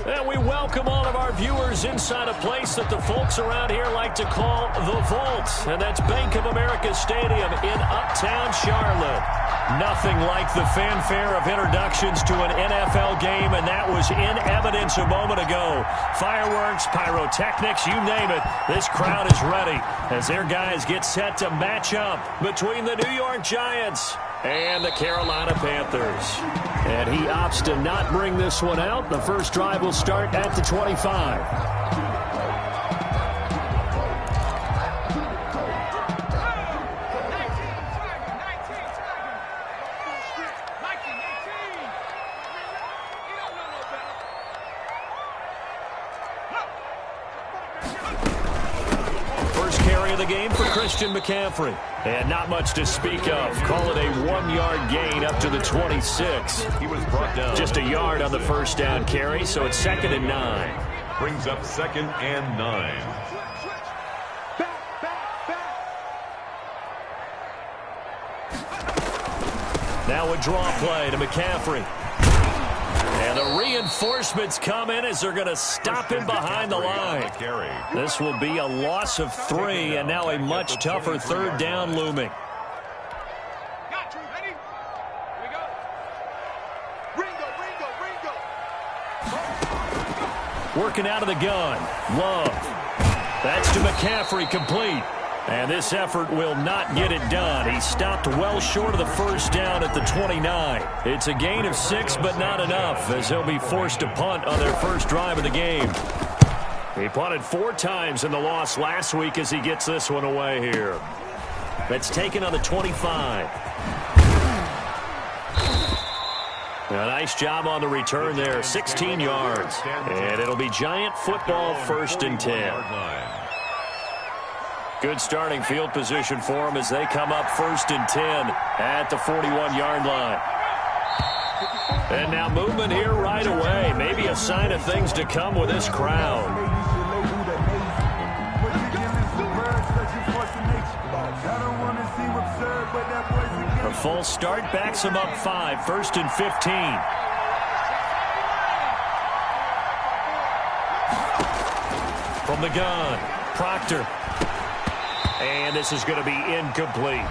And we welcome all of our viewers inside a place that the folks around here like to call the Vault. And that's Bank of America Stadium in Uptown Charlotte. Nothing like the fanfare of introductions to an NFL game, and that was in evidence a moment ago. Fireworks, pyrotechnics, you name it. This crowd is ready as their guys get set to match up between the New York Giants and the Carolina Panthers. And he opts to not bring this one out. The first drive will start at the 25. The game for Christian McCaffrey. And not much to speak of. Call it a 1-yard gain up to the 26. He was brought down. Just a yard on the first down carry, so it's 2nd and 9. Brings up 2nd and 9. Now a draw play to McCaffrey. And the reinforcements come in as they're going to stop him behind the line. This will be a loss of 3, and now a much tougher 3rd down looming. Working out of the gun. Love. That's to McCaffrey, complete. And this effort will not get it done. He stopped well short of the first down at the 29. It's a gain of 6, but not enough, as he'll be forced to punt on their first drive of the game. He punted 4 times in the loss last week as he gets this one away here. That's taken on the 25. A nice job on the return there, 16 yards. And it'll be Giant football, 1st and 10. Good starting field position for them as they come up 1st and 10 at the 41-yard line. And now movement here right away. Maybe a sign of things to come with this crowd. A false start backs them up 5, 1st and 15. From the gun, Proctor. And this is going to be incomplete.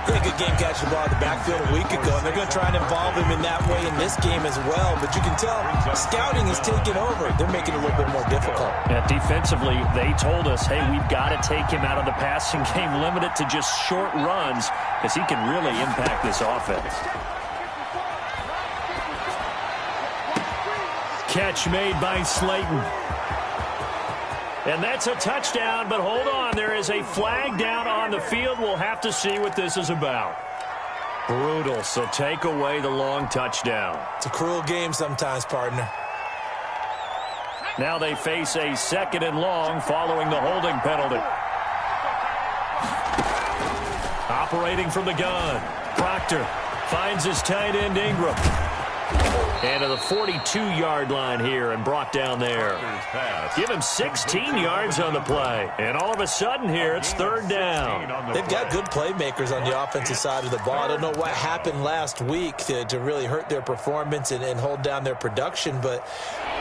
Yeah, good game catching the ball in the backfield a week ago, and they're going to try and involve him in that way in this game as well. But you can tell scouting is taking over. They're making it a little bit more difficult. Yeah, defensively, they told us, hey, we've got to take him out of the passing game, limit it to just short runs, because he can really impact this offense. Catch made by Slayton. And that's a touchdown, but hold on. There is a flag down on the field. We'll have to see what this is about. Brutal, so take away the long touchdown. It's a cruel game sometimes, partner. Now they face a 2nd and long following the holding penalty. Operating from the gun, Proctor finds his tight end Ingram. And to the 42-yard line here and brought down there. Give him 16 yards on the play. And all of a sudden here, it's 3rd down. They've got good playmakers on the offensive side of the ball. I don't know what happened last week to really hurt their performance and hold down their production, but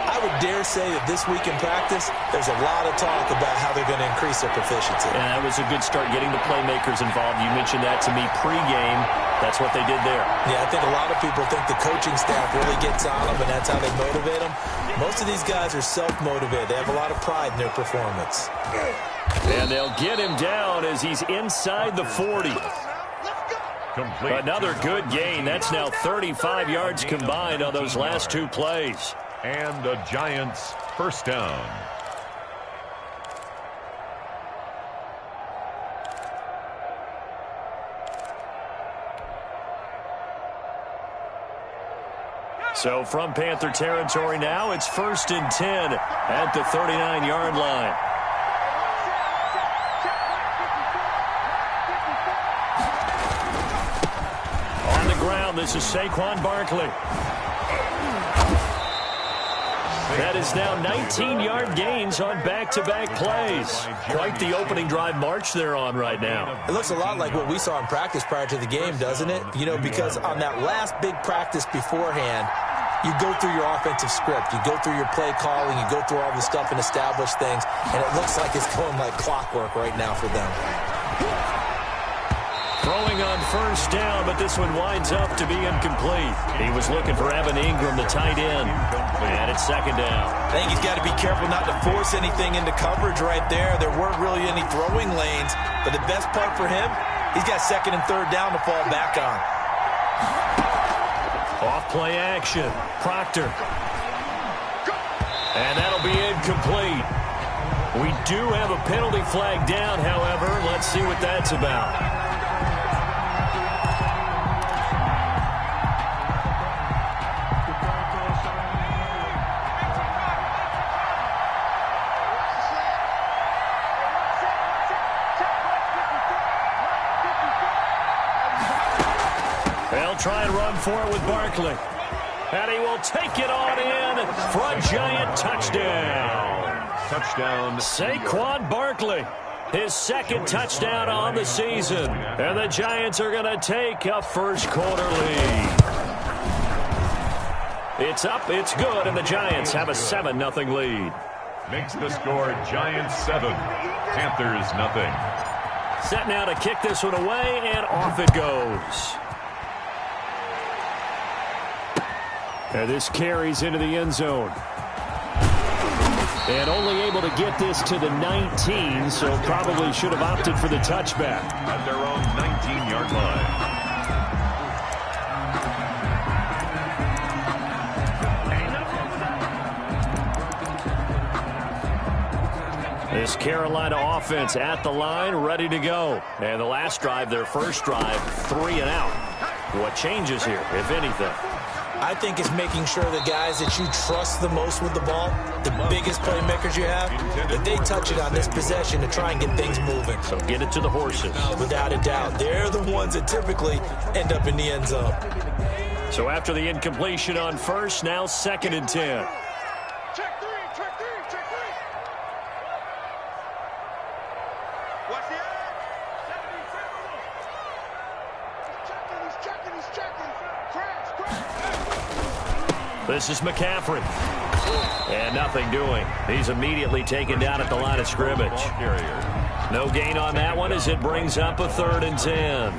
I would dare say that this week in practice, there's a lot of talk about how they're going to increase their proficiency. And that was a good start getting the playmakers involved. You mentioned that to me pregame. That's what they did there. Yeah, I think a lot of people think the coaching staff really gets on them, and that's how they motivate them. Most of these guys are self-motivated. They have a lot of pride in their performance. And they'll get him down as he's inside the 40. Complete. Another good gain. That's now 35 yards combined on those last 2 plays. And the Giants' first down. So from Panther territory now, it's 1st and 10 at the 39-yard line. On the ground, this is Saquon Barkley. That is now 19-yard gains on back-to-back plays. Quite the opening drive march they're on right now. It looks a lot like what we saw in practice prior to the game, doesn't it? You know, because on that last big practice beforehand, you go through your offensive script. You go through your play calling. You go through all the stuff and establish things. And it looks like it's going like clockwork right now for them. Throwing on first down, but this one winds up to be incomplete. He was looking for Evan Ingram, the tight end. And it's second down. I think he's got to be careful not to force anything into coverage right there. There weren't really any throwing lanes. But the best part for him, he's got second and third down to fall back on. Off play action. Proctor. And that'll be incomplete. We do have a penalty flag down, however. Let's see what that's about. They'll try and run for it with Barkley. And he will take it on in for a giant touchdown. Touchdown. Saquon Barkley, his second touchdown on the season. And the Giants are going to take a first-quarter lead. It's up, it's good, and the Giants have a 7-0 lead. Makes the score Giants 7, Panthers 0. Set now to kick this one away, and off it goes. And this carries into the end zone. And only able to get this to the 19, so probably should have opted for the touchback. At their own 19-yard line. This Carolina offense at the line, ready to go. And the last drive, their first drive, 3 and out. What changes here, if anything? I think it's making sure the guys that you trust the most with the ball, the biggest playmakers you have, that they touch it on this possession to try and get things moving. So get it to the horses. Without a doubt. They're the ones that typically end up in the end zone. So after the incompletion on first, now 2nd and 10. Check three. Watch the edge. He's checking. Crash. This is McCaffrey. And nothing doing. He's immediately taken down at the line of scrimmage. No gain on that one as it brings up a 3rd and 10.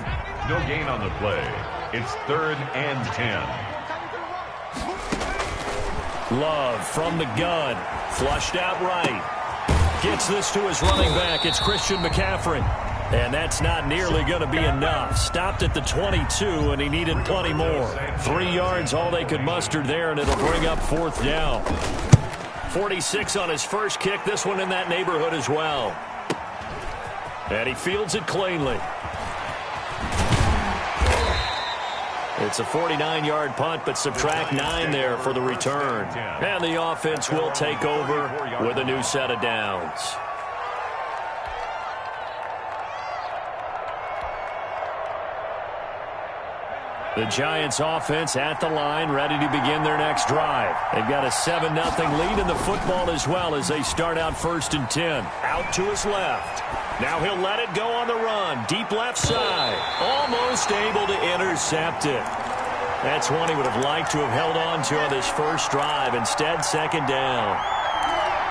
No gain on the play. It's 3rd and 10. Love from the gun. Flushed out right. Gets this to his running back. It's Christian McCaffrey. And that's not nearly going to be enough. Stopped at the 22, and he needed plenty more. 3 yards, all they could muster there, and it'll bring up 4th down. 46 on his first kick. This one in that neighborhood as well. And he fields it cleanly. It's a 49-yard punt, but subtract 9 there for the return. And the offense will take over with a new set of downs. The Giants offense at the line, ready to begin their next drive. They've got a 7-0 lead in the football as well as they start out 1st and 10. Out to his left. Now he'll let it go on the run. Deep left side. Almost able to intercept it. That's one he would have liked to have held on to on this first drive. Instead, 2nd down.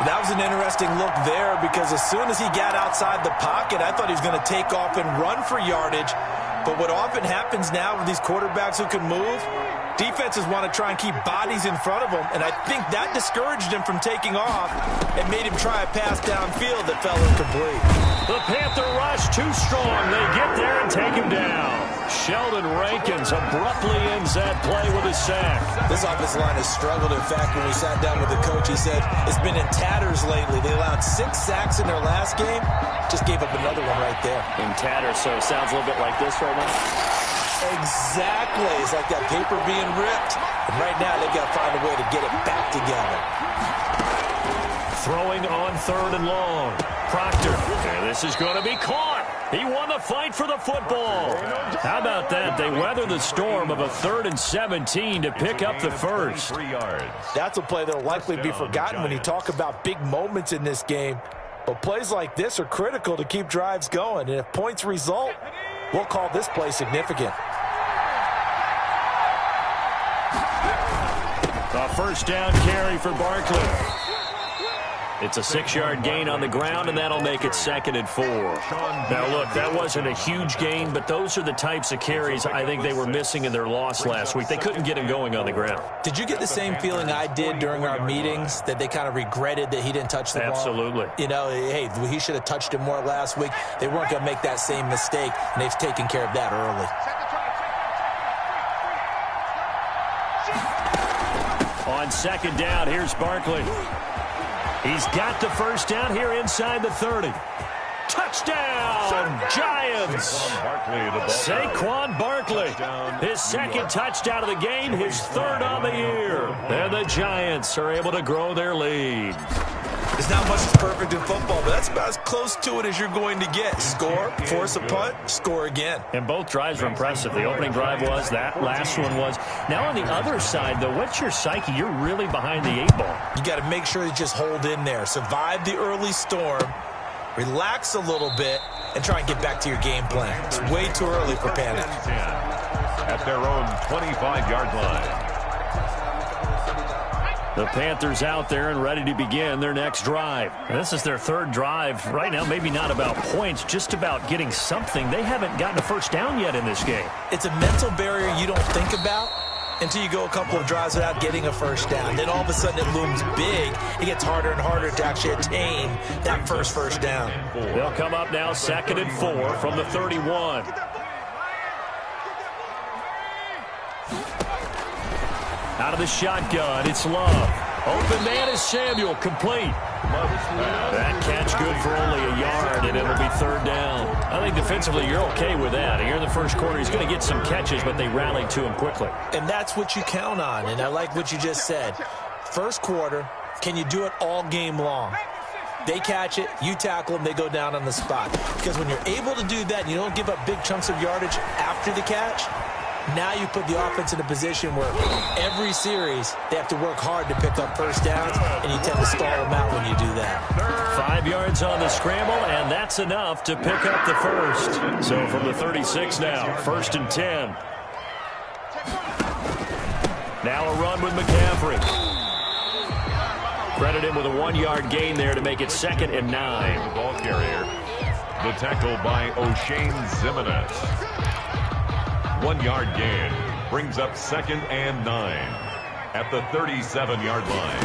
That was an interesting look there because as soon as he got outside the pocket, I thought he was going to take off and run for yardage. But what often happens now with these quarterbacks who can move, defenses want to try and keep bodies in front of them, and I think that discouraged him from taking off and made him try a pass downfield that fell incomplete. The Panther rush too strong. They get there and take him down. Sheldon Rankins abruptly ends that play with a sack. This offensive line has struggled. In fact, when we sat down with the coach, he said it's been in tatters lately. They allowed 6 sacks in their last game. Just gave up another one right there. In tatters, so it sounds a little bit like this right now. Exactly. It's like that paper being ripped. And right now, they've got to find a way to get it back together. Throwing on 3rd and long. Proctor. And this is going to be caught. He won the fight for the football. How about that? They weather the storm of a 3rd and 17 to pick up the first. 3 yards. That's a play that will likely be forgotten when you talk about big moments in this game. But plays like this are critical to keep drives going. And if points result, we'll call this play significant. first down carry for Barkley. It's a 6-yard gain on the ground, and that'll make it 2nd and 4. Now, look, that wasn't a huge gain, but those are the types of carries I think they were missing in their loss last week. They couldn't get him going on the ground. Did you get the same feeling I did during our meetings, that they kind of regretted that he didn't touch the ball? Absolutely. You know, hey, he should have touched it more last week. They weren't going to make that same mistake, and they've taken care of that early. On 2nd down, here's Barkley. He's got the first down here inside the 30. Touchdown, Giants! Saquon Barkley, his 2nd touchdown of the game, his 3rd on the year. And the Giants are able to grow their lead. There's not much that's perfect in football, but that's about as close to it as you're going to get. Score, force a punt, score again. And both drives were impressive. The opening drive was, that last one was. Now on the other side, though, what's your psyche? You're really behind the 8 ball. You got to make sure you just hold in there. Survive the early storm, relax a little bit, and try and get back to your game plan. It's way too early for panic. At their own 25-yard line. The Panthers out there and ready to begin their next drive. And this is their 3rd drive. Right now, maybe not about points, just about getting something. They haven't gotten a first down yet in this game. It's a mental barrier you don't think about until you go a couple of drives without getting a first down. Then all of a sudden it looms big. It gets harder and harder to actually attain that first down. They'll come up now 2nd and 4 from the 31. Out of the shotgun, it's Love. Open man is Samuel, complete. That catch good for only a yard, and it'll be 3rd down. I think defensively you're okay with that. Here in the first quarter, he's going to get some catches, but they rallied to him quickly. And that's what you count on, and I like what you just said. First quarter, can you do it all game long? They catch it, you tackle them, they go down on the spot. Because when you're able to do that and you don't give up big chunks of yardage after the catch, now you put the offense in a position where every series they have to work hard to pick up first downs, and you tend to stall them out when you do that. 5 yards on the scramble, and that's enough to pick up the first. So from the 36 now, 1st and 10. Now a run with McCaffrey. Credit him with a 1-yard gain there to make it 2nd and 9. The ball carrier. The tackle by O'Shane Zimenez. 1-yard gain brings up 2nd and 9 at the 37-yard line.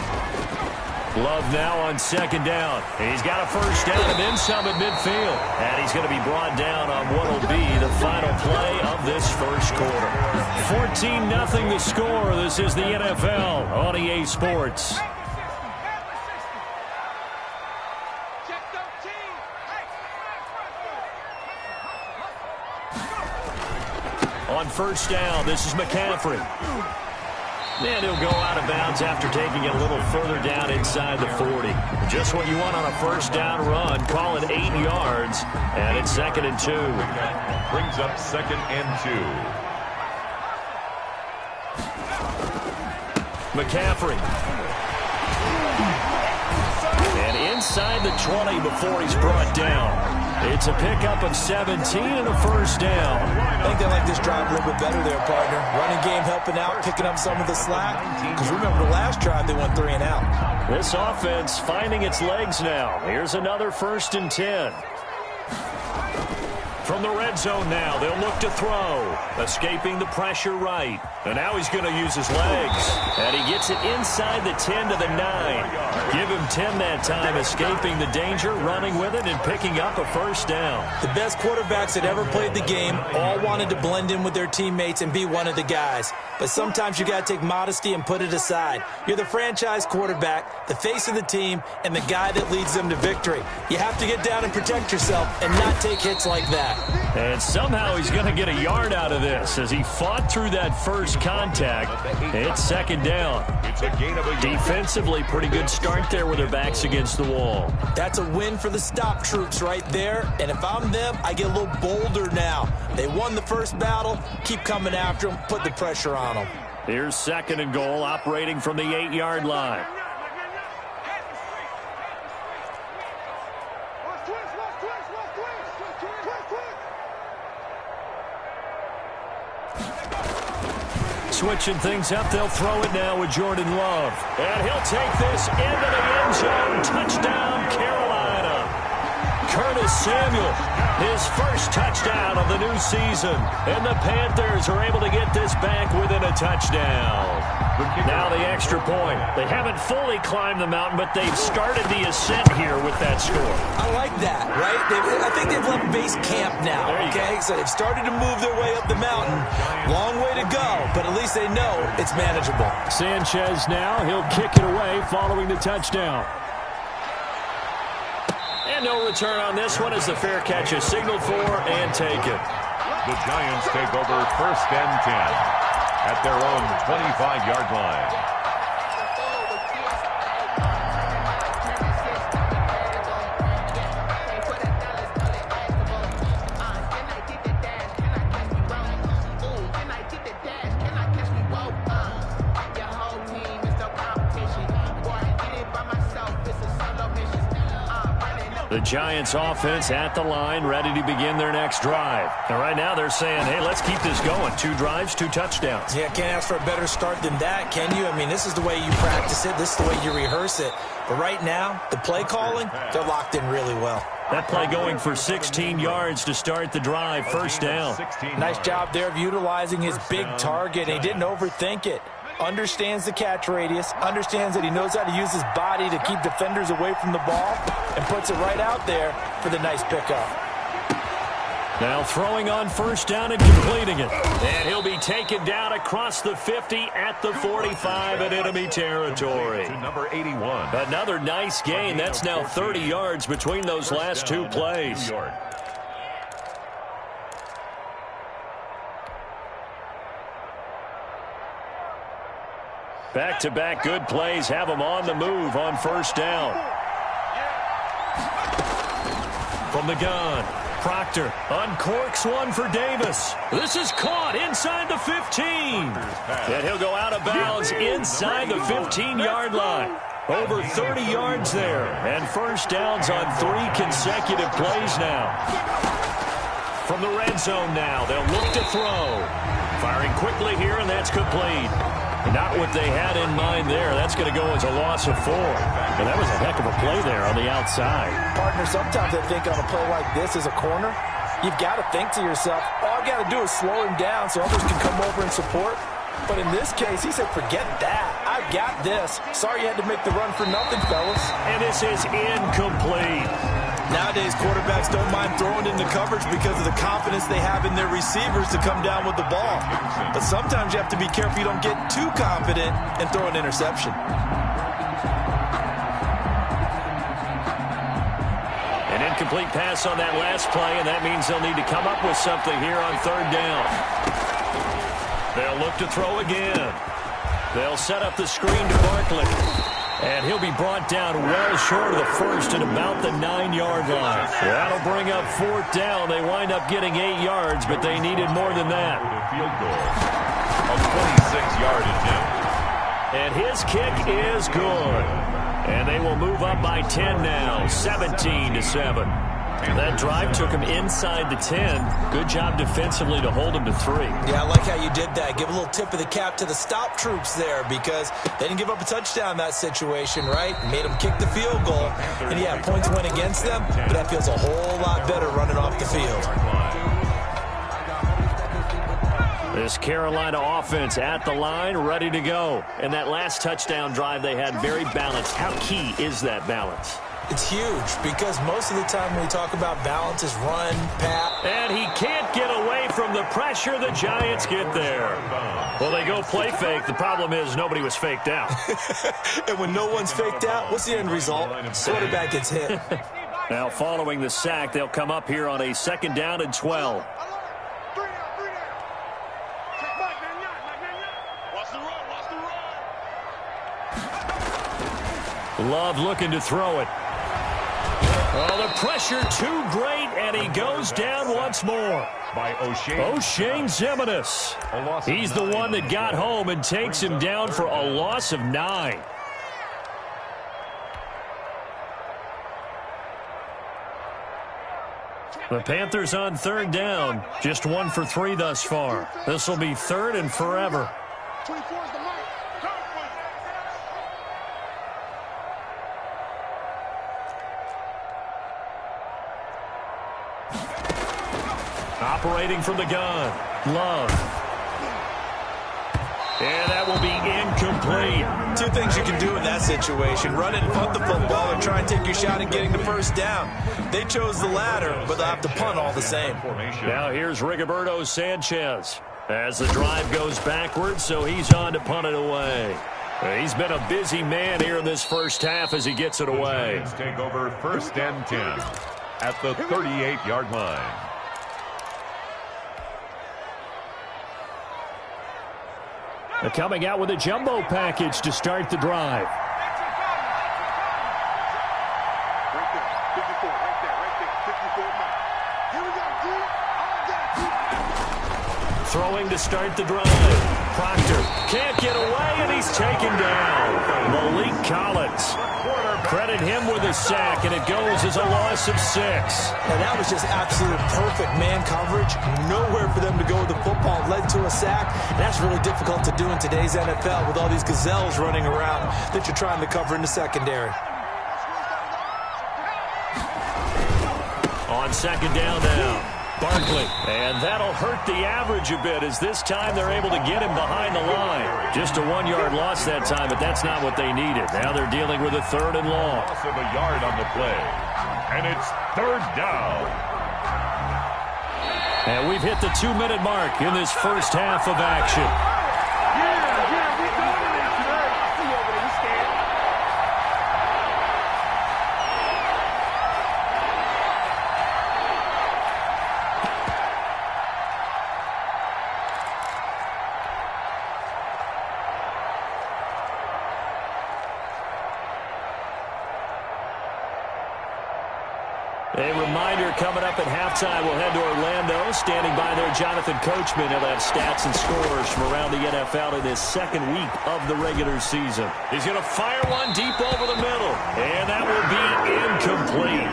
Love now on 2nd down. He's got a first down and then some at midfield. And he's going to be brought down on what will be the final play of this first quarter. 14-0 the score. This is the NFL on EA Sports. On first down, this is McCaffrey. And he'll go out of bounds after taking it a little further down inside the 40. Just what you want on a first down run. Call it 8 yards, and it's 2nd and 2. Brings up 2nd and 2. McCaffrey. And inside the 20 before he's brought down. It's a pickup of 17 and a first down. I think they like this drive a little bit better there, partner. Running game helping out, picking up some of the slack. Because remember the last drive, they went 3 and out. This offense finding its legs now. Here's another 1st and 10. From the red zone now, they'll look to throw. Escaping the pressure right. And now he's going to use his legs. And he gets it inside the 10 to the 9. Give him 10 that time, escaping the danger, running with it, and picking up a first down. The best quarterbacks that ever played the game all wanted to blend in with their teammates and be one of the guys. But sometimes you got to take modesty and put it aside. You're the franchise quarterback, the face of the team, and the guy that leads them to victory. You have to get down and protect yourself and not take hits like that. And somehow he's going to get a yard out of this as he fought through that first contact. It's 2nd down. It's a gain of a yard. Defensively, pretty good start there with their backs against the wall. That's a win for the stop troops right there. And if I'm them, I get a little bolder now. They won the first battle. Keep coming after them. Put the pressure on them. Here's 2nd and goal, operating from the 8-yard line. switching things up. They'll throw it now with Jordan Love. And he'll take this into the end zone. Touchdown, Carolina. Curtis Samuel, his first touchdown of the new season. And the Panthers are able to get this back within a touchdown. Now the extra point. They haven't fully climbed the mountain, but they've started the ascent here with that score. I like that, right? I think they've left base camp now, okay? So they've started to move their way up the mountain. Long way to go, but at least they know it's manageable. Sanchez now, he'll kick it away following the touchdown. And no return on this one as the fair catch is signaled for and taken. The Giants take over 1st and 10 at their own 25-yard line. The Giants offense at the line, ready to begin their next drive. And right now they're saying, hey, let's keep this going. 2 drives, 2 touchdowns. Yeah, can't ask for a better start than that, can you? I mean, this is the way you practice it. This is the way you rehearse it. But right now, the play calling, they're locked in really well. That play going for 16 yards to start the drive, 1st down. Nice job there of utilizing his big target. He didn't overthink it. Understands the catch radius, understands that he knows how to use his body to keep defenders away from the ball, and puts it right out there for the nice pickup. Now throwing on 1st down and completing it. And he'll be taken down across the 50 at the 45 in enemy territory. To number 81. Another nice gain. That's now 30 yards between those last 2 plays. Back-to-back good plays have them on the move on 1st down. From the gun, Proctor uncorks one for Davis. This is caught inside the 15. And he'll go out of bounds inside the 15-yard line. Over 30 yards there. And 1st downs on 3 consecutive plays now. From the red zone now, they'll look to throw. Firing quickly here, and that's complete. Not what they had in mind there. That's going to go as a loss of 4. And that was a heck of a play there on the outside. Partner, sometimes I think on a play like this as a corner, you've got to think to yourself, all I've got to do is slow him down so others can come over and support. But in this case, he said, forget that. I've got this. Sorry you had to make the run for nothing, fellas. And this is incomplete. Nowadays, quarterbacks don't mind throwing into coverage because of the confidence they have in their receivers to come down with the ball. But sometimes you have to be careful you don't get too confident and throw an interception. An incomplete pass on that last play, and that means they'll need to come up with something here on 3rd down. They'll look to throw again. They'll set up the screen to Barkley. And he'll be brought down well short of the 1st at about the 9-yard line. That'll bring up 4th down. They wind up getting 8 yards, but they needed more than that. Field goal. A 26-yard attempt. And his kick is good. And they will move up by 10 now, 17-7. That drive took him inside the 10. Good job defensively to hold him to 3. Yeah, I like how you did that. Give a little tip of the cap to the stop troops there because they didn't give up a touchdown in that situation, right? Made them kick the field goal. And, yeah, points went against them, but that feels a whole lot better running off the field. This Carolina offense at the line, ready to go. And that last touchdown drive they had very balanced. How key is that balance? It's huge because most of the time when we talk about balance is run, pass. And he can't get away from the pressure. The Giants get there. Well, they go play fake. The problem is nobody was faked out. And when no one's faked out, what's the end result? Quarterback gets hit. Now, following the sack, they'll come up here on a 2nd down and 12. Love looking to throw it. Oh, the pressure too great, and he goes down once more. By O'Shane Ximines. He's the one that got home and takes him down for a loss of 9. The Panthers on 3rd down. Just 1 for 3 thus far. This will be 3rd and forever. 24 is the mark. Operating from the gun. Love. And that will be incomplete. Two things you can do in that situation. Run and punt the football or try and take your shot at getting the first down. They chose the latter, but they'll have to punt all the same. Now here's Rigoberto Sanchez as the drive goes backwards, so he's on to punt it away. He's been a busy man here in this first half as he gets it away. Let's take over 1st and 10 at the 38-yard line. They're coming out with a jumbo package to start the drive. Right there. 54, right there. 54 mark. Here we go, G. All day. Throwing to start the drive. Proctor can't get away, and he's taken down. Malik Collins. Credit him with a sack, and it goes as a loss of 6. And that was just absolute perfect man coverage. Nowhere for them to go with the football. Led to a sack. And that's really difficult to do in today's NFL with all these gazelles running around that you're trying to cover in the secondary. On 2nd down now. Barkley, and that'll hurt the average a bit as this time they're able to get him behind the line. Just a 1-yard loss that time, but that's not what they needed. Now they're dealing with a 3rd and long. Loss of a yard on the play, and it's 3rd down. And we've hit the 2-minute mark in this first half of action. We dominate today. I see you over there. You scared? A reminder coming up at halftime. We'll head to Orlando. Standing by there, Jonathan Coachman. He'll have stats and scores from around the NFL in this 2nd week of the regular season. He's going to fire one deep over the middle. And that will be incomplete.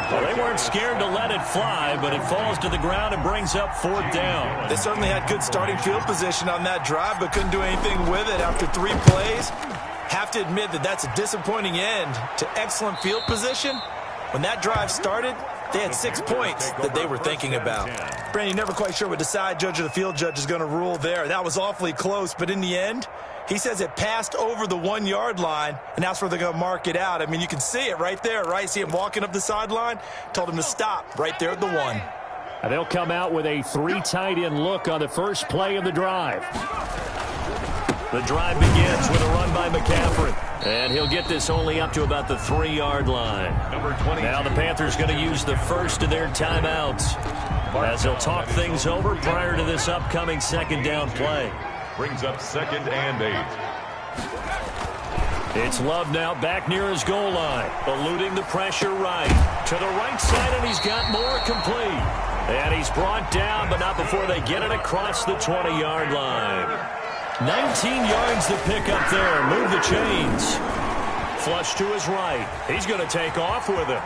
Well, they weren't scared to let it fly, but it falls to the ground and brings up 4th down. They certainly had good starting field position on that drive, but couldn't do anything with it after 3 plays. Have to admit that that's a disappointing end to excellent field position. When that drive started, they had 6 points that they were thinking about. Brandon, you're never quite sure what the side judge or the field judge is going to rule there. That was awfully close, but in the end, he says it passed over the 1-yard line, and that's where they're going to mark it out. I mean, you can see it right there, right? See him walking up the sideline? Told him to stop right there at the 1. And they'll come out with a 3 tight end look on the first play of the drive. The drive begins with a run by McCaffrey. And he'll get this only up to about the 3-yard line. Number 20. Now the Panthers going to use the first of their timeouts as they'll talk things over prior to this upcoming 2nd down play. Brings up 2nd and 8. It's Love now back near his goal line, eluding the pressure right. To the right side, and he's got more complete. And he's brought down, but not before they get it across the 20-yard line. 19 yards to pick up there. Move the chains. Flush to his right. He's going to take off with it.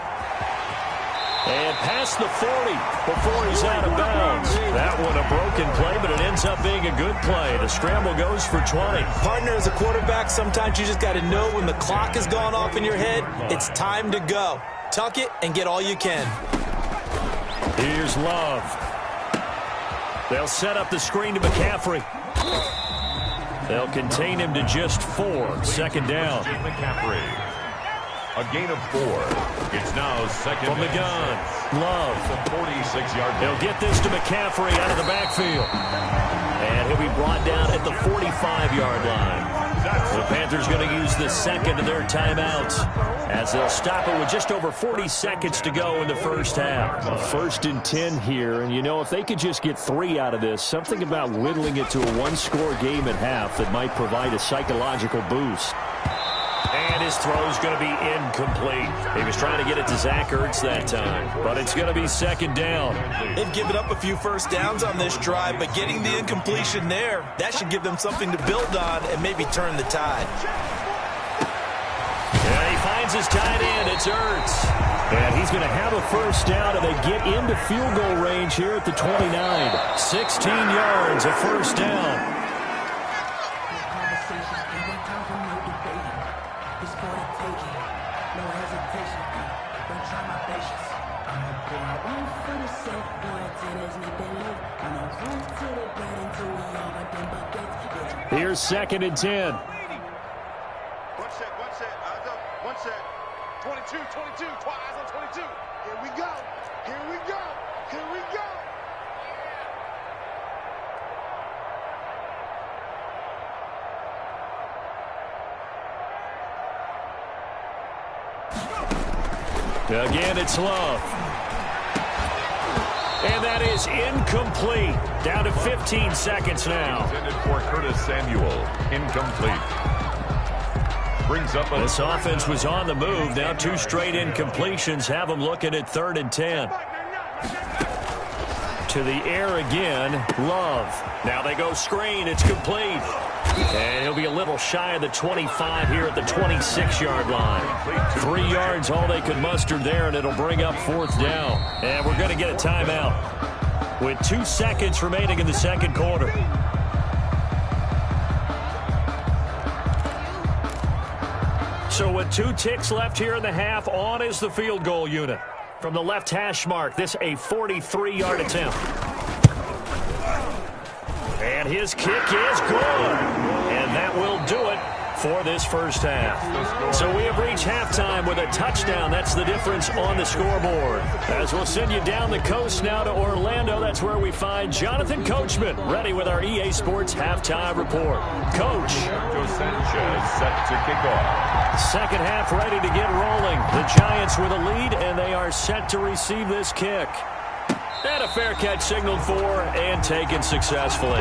And past the 40 before he's out of bounds. That one a broken play, but it ends up being a good play. The scramble goes for 20. Partner, as a quarterback, sometimes you just got to know when the clock has gone off in your head, it's time to go. Tuck it and get all you can. Here's Love. They'll set up the screen to McCaffrey. They'll contain him to just 4. 2nd down. McCaffrey. A gain of 4. It's now 2nd From the gun. Love. The 46-yard line. He'll get this to McCaffrey out of the backfield. And he'll be brought down at the 45-yard line. The Panthers going to use the 2nd of their timeouts as they'll stop it with just over 40 seconds to go in the first half. 1st and 10 here, and you know, if they could just get 3 out of this, something about whittling it to a 1-score game at half that might provide a psychological boost. And his throw's going to be incomplete. He was trying to get it to Zach Ertz that time, but it's going to be 2nd down. They've given up a few first downs on this drive, but getting the incompletion there, that should give them something to build on and maybe turn the tide. Yeah, he finds his tight end. It's Ertz. And he's going to have a first down, and they get into field goal range here at the 29. 16 yards, a first down. Here's 2nd and 10. One set. Eyes up. One set. 22. Eyes on 22. Here we go. Again, it's Love. And that is incomplete. Down to 15 seconds now. Intended for Curtis Samuel. Incomplete. Brings up a... This offense was on the move. Now 2 straight incompletions have them looking at 3rd and 10. To the air again, Love. Now they go screen. It's complete. And he'll be a little shy of the 25 here at the 26-yard line. 3 yards, all they could muster there, and it'll bring up 4th down. And we're going to get a timeout with 2 seconds remaining in the 2nd quarter. So with 2 ticks left here in the half, on is the field goal unit. From the left hash mark, this a 43-yard attempt. And his kick is good. And that will do it for this first half. So we have reached halftime with a touchdown. That's the difference on the scoreboard. As we'll send you down the coast now to Orlando, that's where we find Jonathan Coachman ready with our EA Sports halftime report. Coach. Joe Sanchez set to kick off. Second half ready to get rolling. The Giants with a lead, and they are set to receive this kick. And a fair catch signaled for and taken successfully.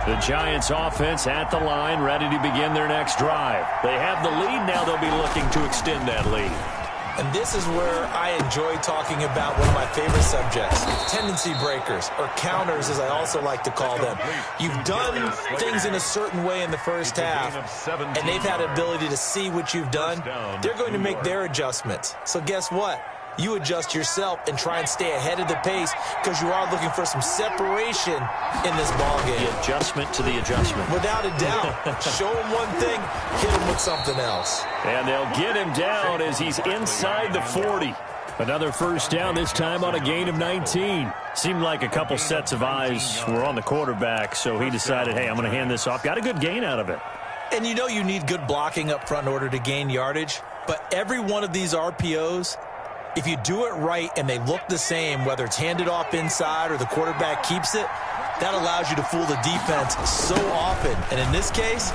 The Giants offense at the line, ready to begin their next drive. They have the lead. Now they'll be looking to extend that lead. And this is where I enjoy talking about one of my favorite subjects, tendency breakers, or counters as I also like to call them. You've done things in a certain way in the first half, and they've had the ability to see what you've done. They're going to make their adjustments. So guess what? You adjust yourself and try and stay ahead of the pace because you are looking for some separation in this ballgame. The adjustment to the adjustment. Without a doubt. Show him one thing, hit him with something else. And they'll get him down as he's inside the 40. Another first down, this time on a gain of 19. Seemed like a couple sets of eyes were on the quarterback, so he decided, hey, I'm going to hand this off. Got a good gain out of it. And you know you need good blocking up front in order to gain yardage, but every one of these RPOs, if you do it right and they look the same, whether it's handed off inside or the quarterback keeps it, that allows you to fool the defense so often. And in this case,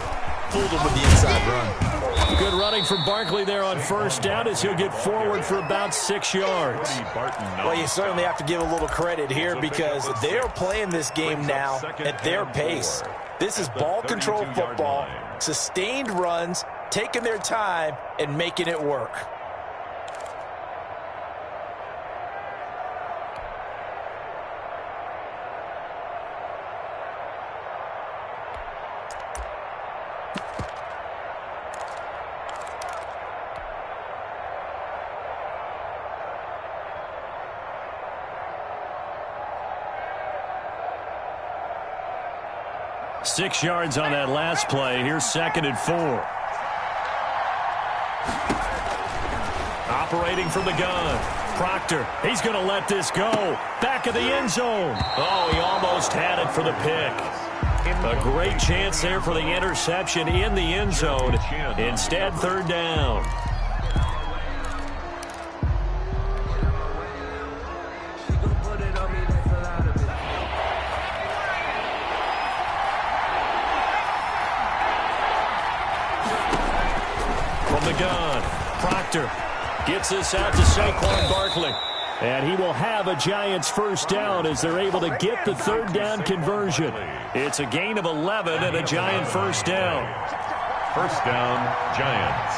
fooled them with the inside run. Good running from Barkley there on first down as he'll get forward for about 6 yards. Well, you certainly have to give a little credit here because they're playing this game now at their pace. This is ball control football, sustained runs, taking their time, and making it work. Six yards on that last play. Here's 2nd and 4. Operating from the gun. Proctor, he's going to let this go. Back of the end zone. Oh, he almost had it for the pick. A great chance there for the interception in the end zone. Instead, 3rd down. From the gun, Proctor gets this out to Saquon Barkley. And he will have a Giants first down as they're able to get the 3rd down conversion. It's a gain of 11 and a Giant first down. First down, Giants.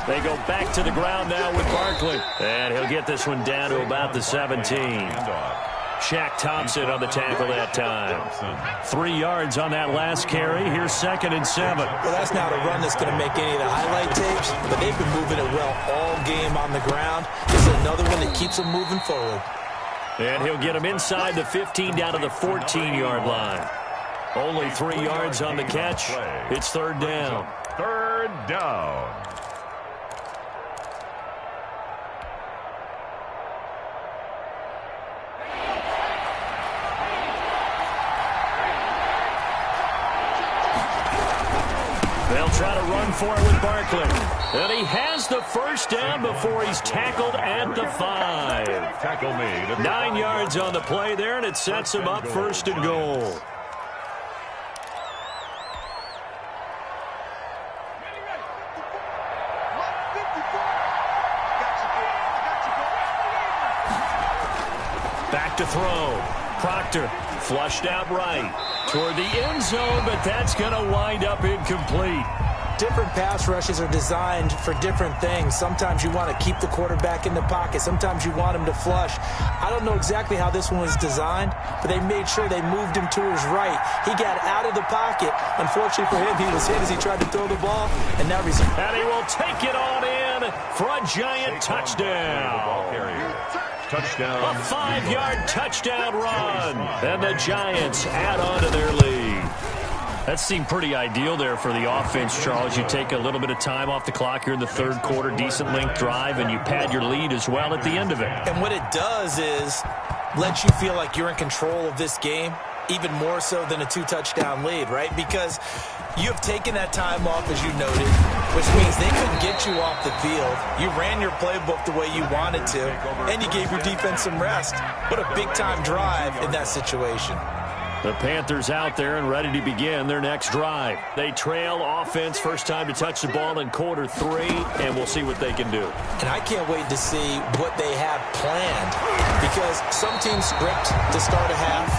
They go back to the ground now with Barkley. And he'll get this one down to about the 17. Shaq Thompson on the tackle that time. 3 yards on that last carry. Here's 2nd and 7. Well, that's not a run that's going to make any of the highlight tapes, but they've been moving it well all game on the ground. This is another one that keeps them moving forward. And he'll get him inside the 15 down to the 14-yard line. Only 3 yards on the catch. It's 3rd down. Third down. They'll try to run for it with Barkley. And he has the first down before he's tackled at the 5. Tackle made. 9 yards on the play there, and it sets him up first and goal. Back to throw. Proctor flushed out right toward the end zone, but that's going to wind up incomplete. Different pass rushes are designed for different things. Sometimes you want to keep the quarterback in the pocket. Sometimes you want him to flush. I don't know exactly how this one was designed, but they made sure they moved him to his right. He got out of the pocket. Unfortunately for him, he was hit as he tried to throw the ball, and that resulted. And he will take it on in for a giant touchdown. Touchdown. A 5-yard touchdown run. And the Giants add on to their lead. That seemed pretty ideal there for the offense, Charles. You take a little bit of time off the clock here in the third quarter, decent length drive, and you pad your lead as well at the end of it. And what it does is let you feel like you're in control of this game, even more so than a 2-touchdown lead, right? Because you have taken that time off, as you noted, which means they couldn't get you off the field. You ran your playbook the way you wanted to, and you gave your defense some rest. What a big-time drive in that situation. The Panthers out there and ready to begin their next drive. They trail offense, first time to touch the ball in quarter 3, and we'll see what they can do. And I can't wait to see what they have planned, because some teams script to start a half.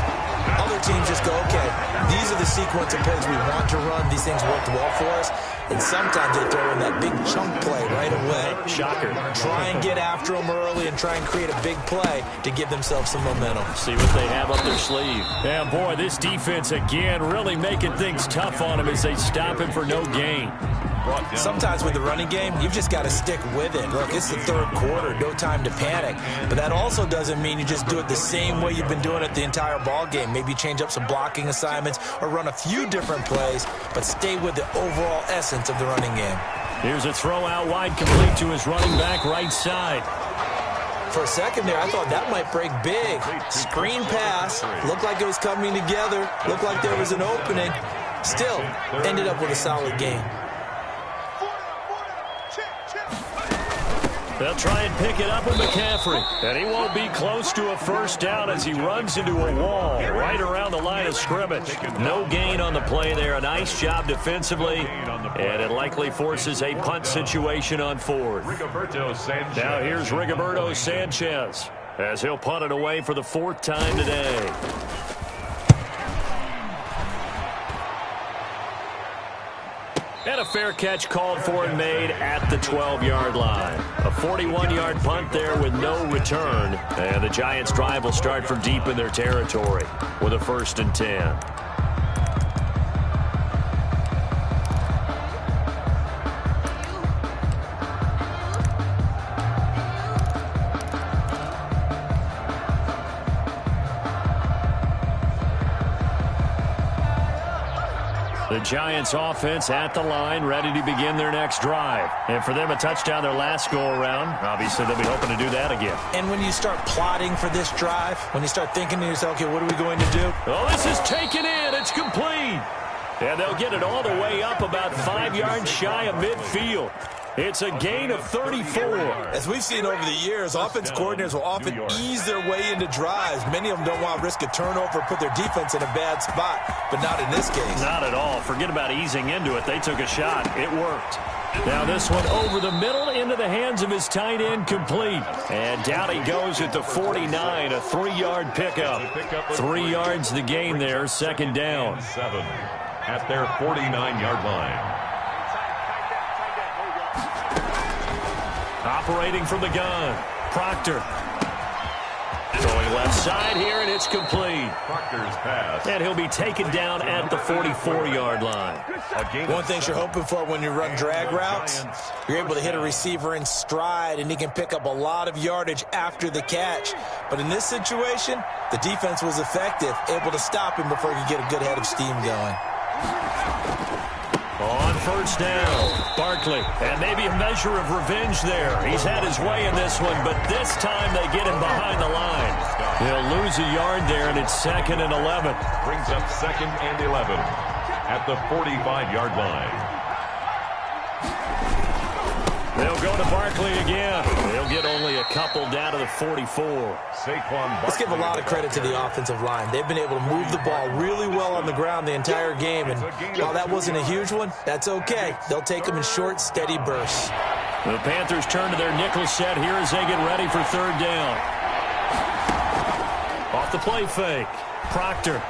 Other teams just go, okay, these are the sequence of plays we want to run. These things worked well for us. And sometimes they throw in that big chunk play right away. Shocker. Try and get after them early and try and create a big play to give themselves some momentum. See what they have up their sleeve. Yeah, boy, this defense again really making things tough on him as they stop him for no gain. Sometimes with the running game, you've just got to stick with it. Look, it's the third quarter, no time to panic. But that also doesn't mean you just do it the same way you've been doing it the entire ball game. Maybe change up some blocking assignments or run a few different plays, but stay with the overall essence of the running game. Here's a throw out wide, complete to his running back right side. For a second there, I thought that might break big. Screen pass, looked like it was coming together, looked like there was an opening. Still, ended up with a solid game. They'll try and pick it up with McCaffrey. And he won't be close to a first down as he runs into a wall right around the line of scrimmage. No gain on the play there. A nice job defensively. And it likely forces a punt situation on fourth. Now here's Rigoberto Sanchez as he'll punt it away for the 4th time today. And a fair catch called for and made at the 12-yard line. A 41-yard punt there with no return. And the Giants' drive will start from deep in their territory with a 1st and 10. The Giants offense at the line, ready to begin their next drive. And for them, a touchdown their last go-around. Obviously, they'll be hoping to do that again. And when you start plotting for this drive, when you start thinking to yourself, okay, what are we going to do? Oh, this is taken in. It's complete. And they'll get it all the way up about 5 yards shy of midfield. It's a gain of 34. As we've seen over the years, offense coordinators will often ease their way into drives. Many of them don't want to risk a turnover or put their defense in a bad spot, but not in this case. Not at all. Forget about easing into it. They took a shot. It worked. Now this one over the middle into the hands of his tight end, complete. And down he goes at the 49, a 3-yard pickup. 3 yards the gain there, 2nd down. 7 at their 49-yard line. Operating from the gun, Proctor. Going left side here, and it's complete. Proctor's pass. And he'll be taken down at the 44-yard line. One thing you're hoping for when you run drag routes, you're able to hit a receiver in stride, and he can pick up a lot of yardage after the catch. But in this situation, the defense was effective, able to stop him before he could get a good head of steam going. On first down, Barkley. And maybe a measure of revenge there. He's had his way in this one, but this time they get him behind the line. He'll lose a yard there, and it's 2nd and 11. Brings up 2nd and 11 at the 45-yard line. They'll go to Barkley again. They'll get only a couple down to the 44. Let's give a lot of credit to the offensive line. They've been able to move the ball really well on the ground the entire game. And while that wasn't a huge one, that's okay. They'll take them in short, steady bursts. The Panthers turn to their nickel set here as they get ready for 3rd down. Off the play fake. Proctor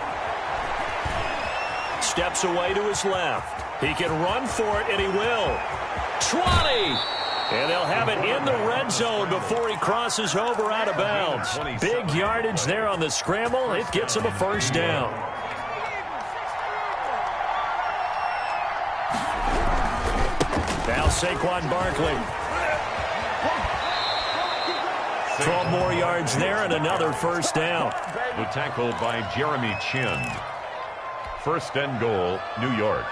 steps away to his left. He can run for it, and he will. 20! And they'll have it in the red zone before he crosses over out of bounds. Big yardage there on the scramble. It gets him a 1st down. Now Saquon Barkley. 12 more yards there and another 1st down. The tackle by Jeremy Chin. 1st and goal, New York.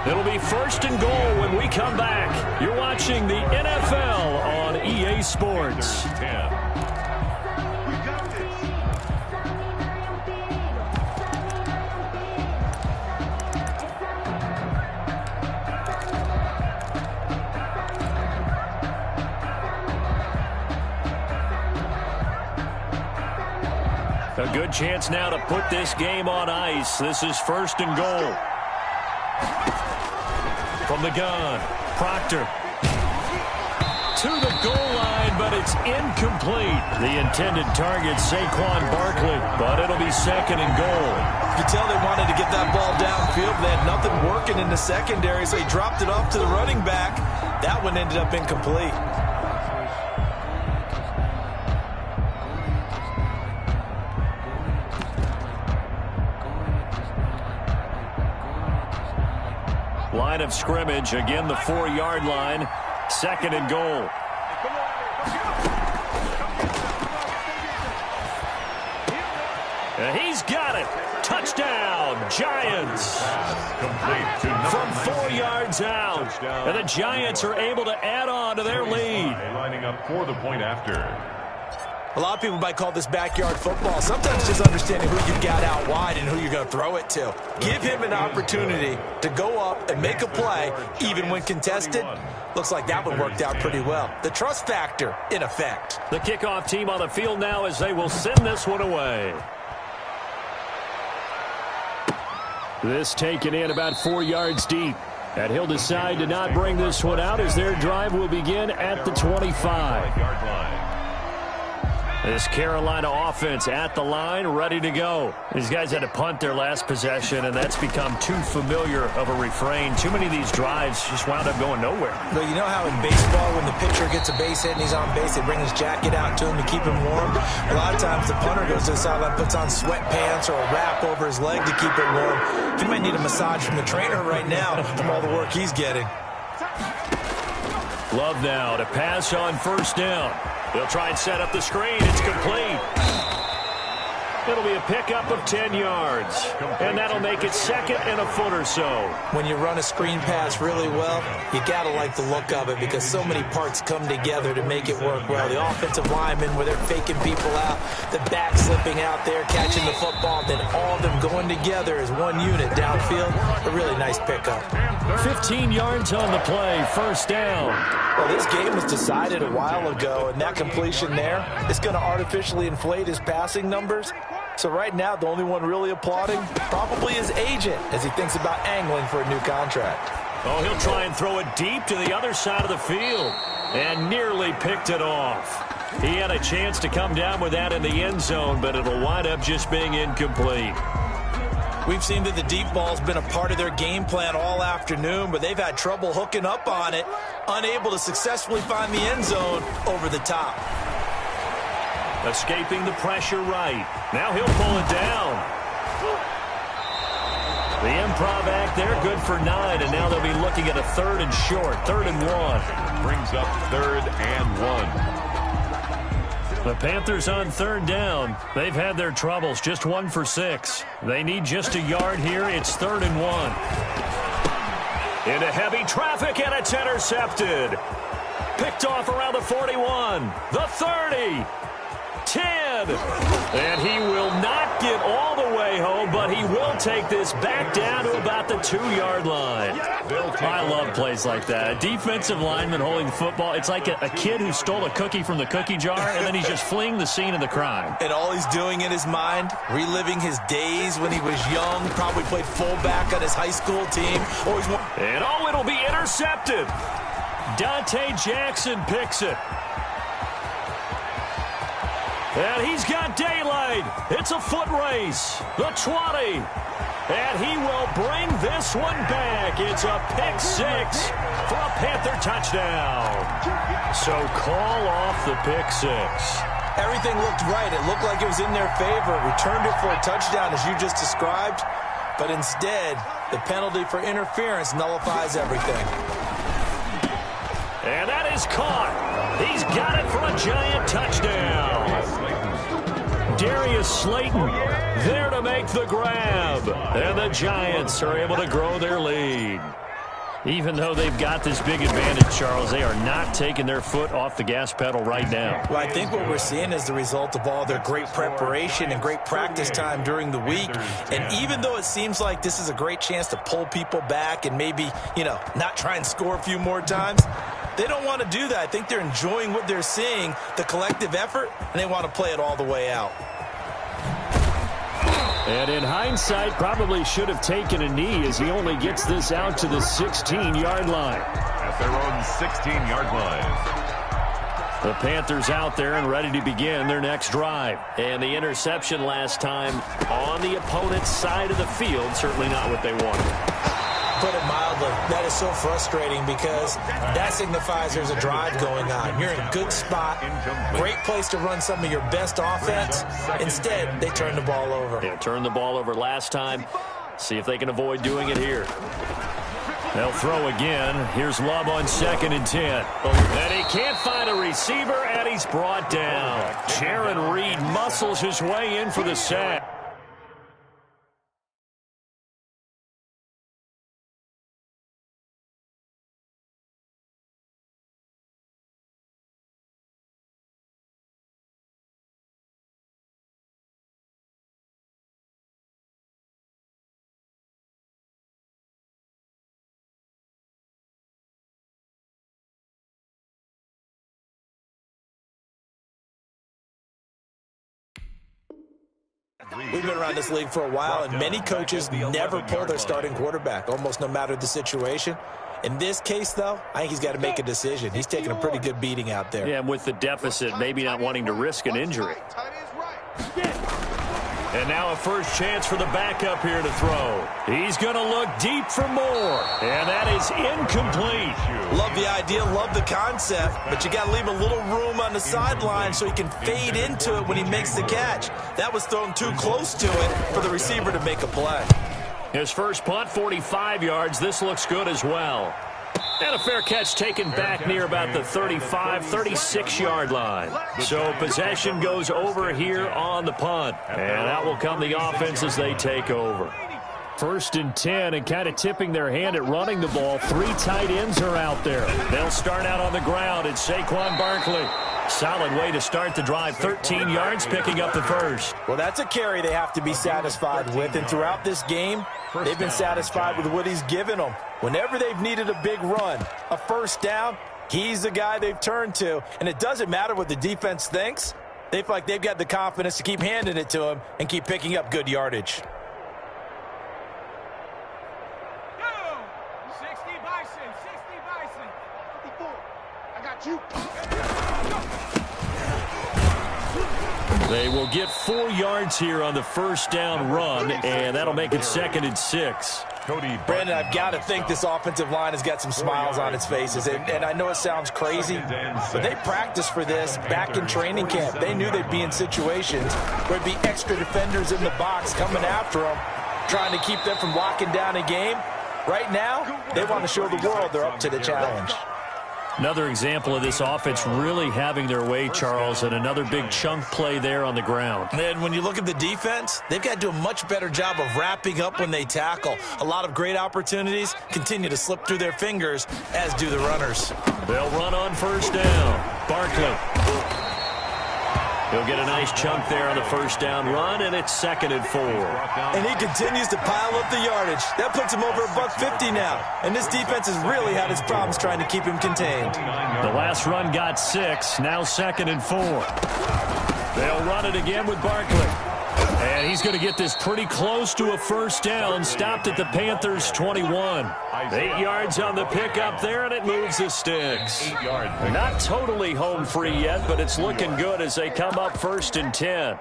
It'll be 1st and goal when we come back. You're watching the NFL on EA Sports. 10. A good chance now to put this game on ice. This is 1st and goal. From the gun, Proctor to the goal line, but it's incomplete. The intended target, Saquon Barkley, but it'll be 2nd and goal. You could tell they wanted to get that ball downfield. They had nothing working in the secondary, so he dropped it off to the running back. That one ended up incomplete. Line of scrimmage, again the 4-yard line, 2nd and goal. And he's got it. Touchdown, Giants. Complete to From 4 yards out. And the Giants are able to add on to their lead. lining up for the point after. A lot of people might call this backyard football. Sometimes just understanding who you've got out wide and who you're going to throw it to. Give him an opportunity to go up and make a play, even when contested. Looks like that one worked out pretty well. The trust factor in effect. The kickoff team on the field now as they will send this one away. This taken in about 4 yards deep. And he'll decide to not bring this one out as their drive will begin at the 25-yard line. This Carolina offense at the line, ready to go. These guys had to punt their last possession, and that's become too familiar of a refrain. Too many of these drives just wound up going nowhere. Well, you know how in baseball, when the pitcher gets a base hit and he's on base, they bring his jacket out to him to keep him warm? A lot of times the punter goes to the sideline, puts on sweatpants or a wrap over his leg to keep it warm. He might need a massage from the trainer right now from all the work he's getting. Love now to pass on 1st down. They'll try and set up the screen. It's complete. It'll be a pickup of 10 yards. And that'll make it 2nd and a foot or so. When you run a screen pass really well, you got to like the look of it because so many parts come together to make it work well. The offensive linemen, where they're faking people out, the back slipping out there, catching the football, then all of them going together as one unit downfield. A really nice pickup. 15 yards on the play, 1st down. Well, this game was decided a while ago, and that completion there is going to artificially inflate his passing numbers. So right now, the only one really applauding probably his agent as he thinks about angling for a new contract. Oh, he'll try and throw it deep to the other side of the field and nearly picked it off. He had a chance to come down with that in the end zone, but it'll wind up just being incomplete. We've seen that the deep ball's been a part of their game plan all afternoon, but they've had trouble hooking up on it, unable to successfully find the end zone over the top. Escaping the pressure right. Now he'll pull it down. The improv act there, good for 9, and now they'll be looking at a 3rd and short, 3rd and 1. Brings up 3rd and 1. The Panthers on third down. They've had their troubles, just 1 for 6. They need just a yard here. It's 3rd and 1. Into heavy traffic, and it's intercepted. Picked off around the 41, the 30, 10. And he will not get all the way home, but he will take this back down to about the 2-yard line. I love plays like that. A defensive lineman holding the football. It's like a kid who stole a cookie from the cookie jar, and then he's just fleeing the scene of the crime. And all he's doing in his mind, reliving his days when he was young, probably played fullback on his high school team. And it'll be intercepted. Dante Jackson picks it. And he's got daylight. It's a foot race. The 20. And he will bring this one back. It's a pick 6 for a Panther touchdown. So call off the pick 6. Everything looked right. It looked like it was in their favor. Returned it for a touchdown, as you just described. But instead, the penalty for interference nullifies everything. And that is caught. He's got it for a Giant touchdown. Darius Slayton there to make the grab. And the Giants are able to grow their lead. Even though they've got this big advantage, Charles, they are not taking their foot off the gas pedal right now. Well, I think what we're seeing is the result of all their great preparation and great practice time during the week. And even though it seems like this is a great chance to pull people back and maybe, not try and score a few more times, they don't want to do that. I think they're enjoying what they're seeing, the collective effort, and they want to play it all the way out. And in hindsight, probably should have taken a knee as he only gets this out to the 16-yard line. At their own 16-yard line. The Panthers out there and ready to begin their next drive. And the interception last time on the opponent's side of the field, certainly not what they wanted. Put it mildly, that is so frustrating because that signifies there's a drive going on. You're in a good spot, great place to run some of your best offense. Instead, they turn the ball over. Yeah, turned the ball over last time. See if they can avoid doing it here. They'll throw again. Here's Love on 2nd and 10. And he can't find a receiver, and he's brought down. Jaron Reed muscles his way in for the sack. We've been around this league for a while, and many coaches never pull their starting quarterback, almost no matter the situation. In this case, though, I think he's got to make a decision. He's taking a pretty good beating out there. Yeah, and with the deficit, maybe not wanting to risk an injury. And now a first chance for the backup here to throw. He's going to look deep for more. And that is incomplete. Love the idea, love the concept, but you got to leave a little room on the sideline so he can fade into it when he makes the catch. That was thrown too close to it for the receiver to make a play. His first punt, 45 yards. This looks good as well. And a fair catch taken back near about the 35, 36-yard line. So possession goes over here on the punt. And out will come the offense as they take over. 1st and 10, and kind of tipping their hand at running the ball. 3 tight ends are out there. They'll start out on the ground. It's Saquon Barkley. Solid way to start the drive. 13 yards, picking up the first. Well, that's a carry they have to be satisfied with. And throughout this game, they've been satisfied with what he's given them. Whenever they've needed a big run, a first down, he's the guy they've turned to. And it doesn't matter what the defense thinks. They feel like they've got the confidence to keep handing it to him and keep picking up good yardage. They will get 4 yards here on the first down run, and that'll make it 2nd and 6. Brandon, I've got to think this offensive line has got some smiles on its faces. And I know it sounds crazy, but they practiced for this back in training camp. They knew they'd be in situations where there'd be extra defenders in the box coming after them, trying to keep them from locking down a game. Right now, they want to show the world they're up to the challenge. Another example of this offense really having their way, Charles, and another big chunk play there on the ground. And when you look at the defense, they've got to do a much better job of wrapping up when they tackle. A lot of great opportunities continue to slip through their fingers, as do the runners. They'll run on first down. Barkley. He'll get a nice chunk there on the first down run, and it's 2nd and 4. And he continues to pile up the yardage. That puts him over $150 now. And this defense has really had its problems trying to keep him contained. The last run got 6, now 2nd and 4. They'll run it again with Barkley. And he's going to get this pretty close to a first down, stopped at the Panthers' 21. 8 yards on the pickup there, and it moves the sticks. Not totally home free yet, but it's looking good as they come up 1st and 10.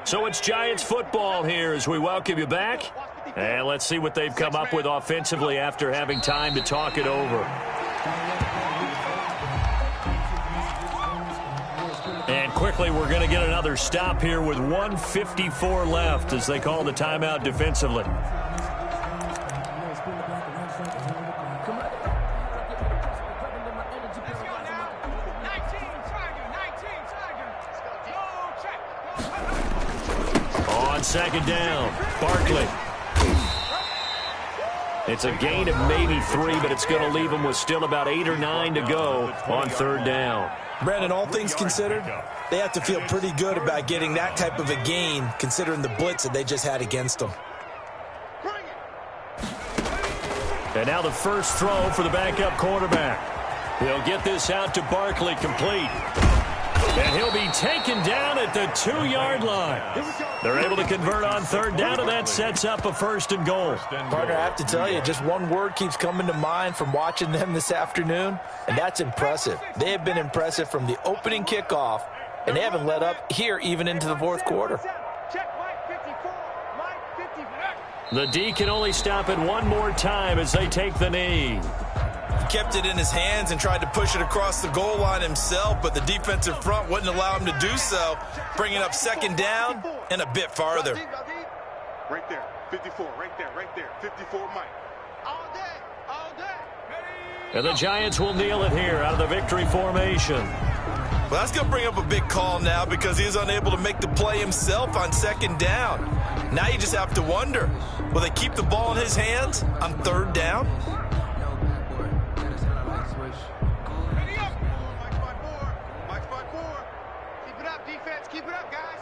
So it's Giants football here as we welcome you back. And let's see what they've come up with offensively after having time to talk it over. And quickly, we're going to get another stop here with 1:54 left as they call the timeout defensively. On 2nd down, Barkley. It's a gain of maybe 3, but it's going to leave them with still about 8 or 9 to go on 3rd down. Brandon, all things considered, they have to feel pretty good about getting that type of a gain, considering the blitz that they just had against them. And now the first throw for the backup quarterback. He'll get this out to Barkley, complete. And he'll be taken down at the 2-yard line. They're able to convert on 3rd down, and that sets up a 1st and goal. Partner, I have to tell you, just one word keeps coming to mind from watching them this afternoon, and that's impressive. They have been impressive from the opening kickoff, and they haven't let up here even into the 4th quarter. The D can only stop it one more time as they take the knee. Kept it in his hands and tried to push it across the goal line himself, but the defensive front wouldn't allow him to do so, bringing up 2nd down and a bit farther. Right there, 54, right there, 54, Mike. All day, all day. And the Giants will kneel it here out of the victory formation. Well, that's going to bring up a big call now because he is unable to make the play himself on 2nd down. Now you just have to wonder, will they keep the ball in his hands on 3rd down? Keep it up, guys.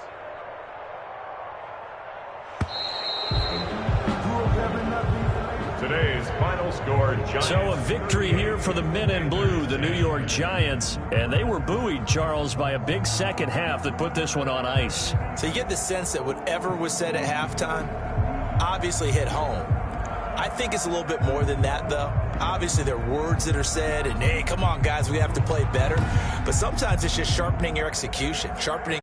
Today's final score, Giants. So a victory here for the men in blue, the New York Giants. And they were buoyed, Charles, by a big second half that put this one on ice. So you get the sense that whatever was said at halftime obviously hit home. I think it's a little bit more than that, though. Obviously, there are words that are said, and, hey, come on, guys, we have to play better. But sometimes it's just sharpening your execution, sharpening.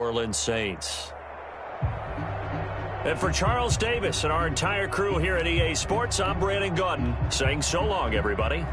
Orleans Saints. And for Charles Davis and our entire crew here at EA Sports, I'm Brandon Gaudin saying so long, everybody.